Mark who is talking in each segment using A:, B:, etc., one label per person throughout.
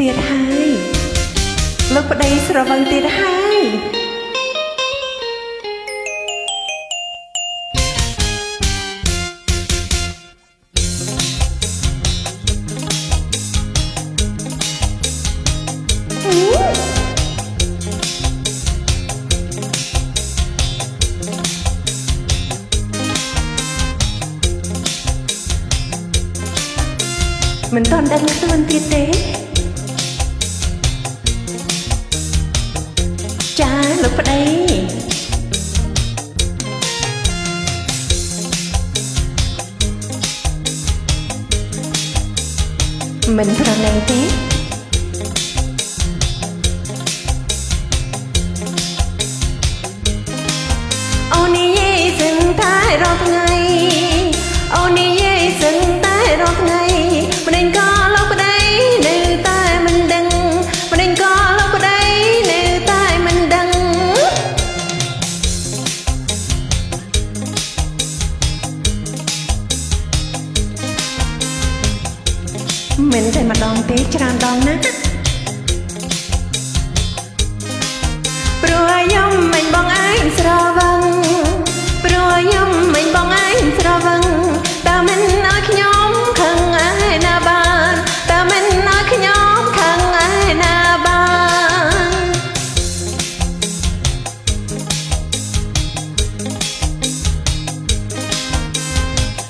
A: ទៀតហើយលោកប្តីស្រវឹងទៀតហើយមិនតន់ដឹងខ្លួនទៀតទេចាលោកប្តីមិនប្រណែងទេអូននិយាយសឹងតែរាល់ថ្ងៃអូននិយាយសឹងតែរាល់ថ្ងៃម្ដេចក៏លោកប្តីនៅតែមិនដឹងម្ដេចក៏លោកប្តីនៅតែមិនដឹងមិនតែម្ដងទេច្រើនដងណាស់ព្រោះខ្ញុំមិនបងឯងស្រវឹងព្រោះខ្ញុំមិនបងឯងស្រវឹងតើមិនឲ្យខ្ញុំខឹងឯណាបានតើមិនឲ្យខ្ញុំខឹងឯណាបាន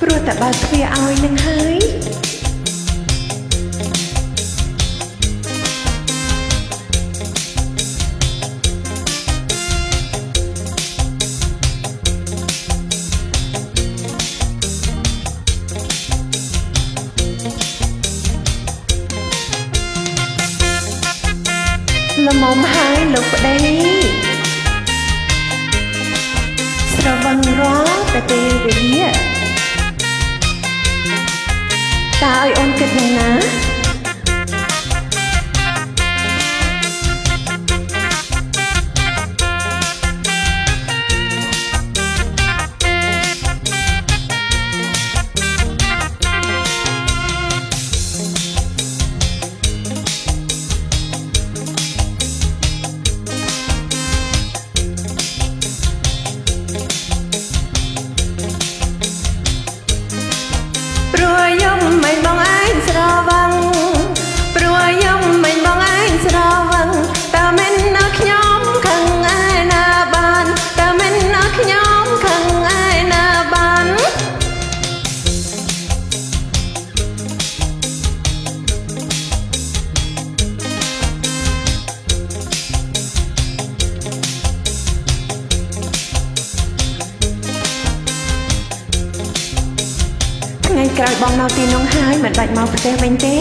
A: ព្រោះតែបើកទ្វារឲ្យនឹងហើយល្មមហើយលោកប្តីស្រវឹងរាល់តែពេលវេលាតើឲ្យអូនគិតយ៉ាងណាមិនបងឯងស្រវឹងព្រោះខ្ញុំមិនបងឯងស្រវឹងតើមិនឲ្យខ្ញុំខឹងឯណាបានតើមិនឲ្យខ្ញុំខឹងឯណាបានថ្ងៃក្រោយបងនៅទីនោះហើយមិនបាច់មកប្រទេសវិញទេ